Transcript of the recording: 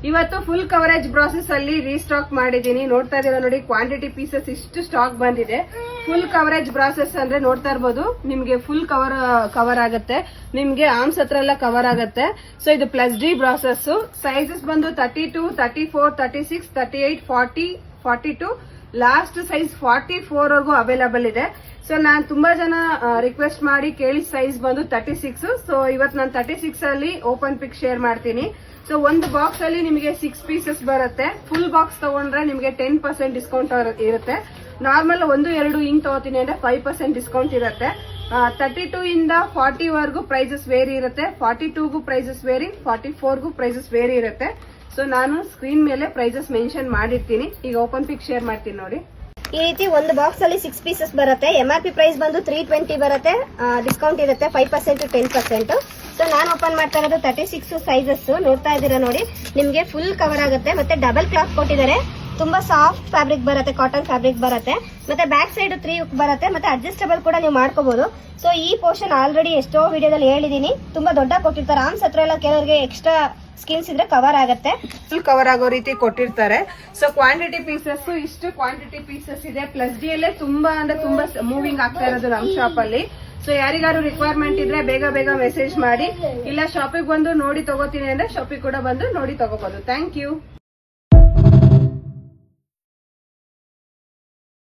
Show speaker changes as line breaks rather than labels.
ಇವತ್ತು full coverage ಬ್ರಾಸಸ್ ಅಲ್ಲಿ restock ಮಾಡಿದೀನಿ. ನೋಡ್ತಾ ಇದೀರ ನೋಡಿ, ಕ್ವಾಂಟಿಟಿ ಪೀಸಸ್ ಇಷ್ಟು ಸ್ಟಾಕ್ ಬಂದಿದೆ. ಫುಲ್ ಕವರೇಜ್ ಬ್ರಾಸಸ್ ಅಂದ್ರೆ ನೋಡ್ತಾ ಇರ್ಬೋದು, ನಿಮ್ಗೆ ಫುಲ್ ಕವರ್ ಆಗುತ್ತೆ, ನಿಮ್ಗೆ ಆರ್ಮ್ಸ್ ಹತ್ರ ಎಲ್ಲ ಕವರ್ ಆಗುತ್ತೆ. ಸೊ ಇದು +D ಬ್ರಾಸಸ್. ಸೈಜಸ್ ಬಂದು 32, 34, 36, 38, 40, 42, ಲಾಸ್ಟ್ ಸೈಜ್ 44 ವರೆಗೂ ಅವೈಲಬಲ್ ಇದೆ. ಸೊ ನಾನ್ ತುಂಬಾ ಜನ ರಿಕ್ವೆಸ್ಟ್ ಮಾಡಿ ಕೇಳಿ ಸೈಜ್ ಬಂದು 36. ಸೊ ಇವತ್ತು ನಾನು 36 ಅಲ್ಲಿ ಓಪನ್ ಪಿಕ್ ಶೇರ್ ಮಾಡ್ತೀನಿ. ಸೊ ಒಂದು ಬಾಕ್ಸ್ ಅಲ್ಲಿ ನಿಮಗೆ 6 ಪೀಸಸ್ ಬರುತ್ತೆ. ಫುಲ್ ಬಾಕ್ಸ್ ತಗೊಂಡ್ರೆ ನಿಮಗೆ 10% ಡಿಸ್ಕೌಂಟ್ ಇರುತ್ತೆ. ನಾರ್ಮಲ್ 1-2 ಇಂಕ್ ತಗೋತೀನಿ ಅಂದ್ರೆ 5% ಡಿಸ್ಕೌಂಟ್ ಇರುತ್ತೆ. 32 ಇಂದ 40 ವರೆಗೂ ಪ್ರೈಸಸ್ ವೇರಿ ಇರುತ್ತೆ. 42ಗೂ ಪ್ರೈಸಸ್ ವೇರಿ, 44ಗೂ ಪ್ರೈಸಸ್ ವೇರಿ ಇರುತ್ತೆ. ಸೊ ನಾನು ಸ್ಕ್ರೀನ್ ಮೇಲೆ ಪ್ರೈಸಸ್ ಮೆನ್ಷನ್ ಮಾಡಿರ್ತೀನಿ. ಈಗ ಓಪನ್ ಪಿಕ್ ಶೇರ್ ಮಾಡ್ತೀನಿ ನೋಡಿ.
ಈ ರೀತಿ ಒಂದು ಬಾಕ್ಸ್ ಅಲ್ಲಿ 6 ಪೀಸಸ್ ಬರುತ್ತೆ. MRP ಪ್ರೈಸ್ ಬಂದು 320 ಬರುತ್ತೆ. ಡಿಸ್ಕೌಂಟ್ ಇರುತ್ತೆ 5% 10%. ಸೊ ನಾನು ಓಪನ್ ಮಾಡ್ತಾ ಇರೋದು 36 ಸೈಜಸ್. ನೋಡ್ತಾ ಇದ್ದೀರಾ ನೋಡಿ, ನಿಮ್ಗೆ ಫುಲ್ ಕವರ್ ಆಗುತ್ತೆ. ಮತ್ತೆ ಡಬಲ್ ಕ್ಲಾತ್ ಕೊಟ್ಟಿದ್ದಾರೆ. ತುಂಬಾ ಸಾಫ್ಟ್ ಫ್ಯಾಬ್ರಿಕ್ ಬರುತ್ತೆ, ಕಾಟನ್ ಫ್ಯಾಬ್ರಿಕ್ ಬರುತ್ತೆ. ಮತ್ತೆ ಬ್ಯಾಕ್ ಸೈಡ್ 3 ಹುಕ್ ಬರುತ್ತೆ. ಮತ್ತೆ ಅಡ್ಜಸ್ಟಬಲ್ ಕೂಡ ನೀವು ಮಾಡ್ಕೋಬಹುದು. ಸೊ ಈ ಪೋರ್ಷನ್ ಆಲ್ರೆಡಿ ಎಷ್ಟೋ ವಿಡಿಯೋದಲ್ಲಿ ಹೇಳಿದೀನಿ, ತುಂಬಾ ದೊಡ್ಡ ಕೊಟ್ಟಿರ್ತಾರೆ. ಆರ್ಮ್ಸ್ ಹತ್ರ ಎಲ್ಲ ಕೆಲವರಿಗೆ ಎಕ್ಸ್ಟ್ರಾ ಸ್ಕಿನ್ಸ್ ಇದ್ರೆ ಕವರ್ ಆಗುತ್ತೆ,
ಫುಲ್ ಕವರ್ ಆಗೋ ರೀತಿ ಕೊಟ್ಟಿರ್ತಾರೆ. ಸೊ ಕ್ವಾಂಟಿಟಿ ಪೀಸಸ್ ಇಷ್ಟು ಕ್ವಾಂಟಿಟಿ ಪೀಸಸ್ ಇದೆ. +D ಅಲ್ಲೇ ತುಂಬಾ ಅಂದ್ರೆ ತುಂಬಾ ಮೂವಿಂಗ್ ಆಗ್ತಾ ಇರೋದು ನಮ್ ಶಾಪ್ ಅಲ್ಲಿ. ಸೊ ಯಾರಿಗಾರು ರಿಕ್ವೈರ್ಮೆಂಟ್ ಇದ್ರೆ ಬೇಗ ಮೆಸೇಜ್ ಮಾಡಿ. ಇಲ್ಲ ಶಾಪಿಗೆ ಬಂದು ನೋಡಿ ತಗೋತೀನಿ ಅಂದ್ರೆ ಶಾಪಿಗೆ ಕೂಡ ಬಂದು ನೋಡಿ ತಗೋಬಹುದು. Thank you.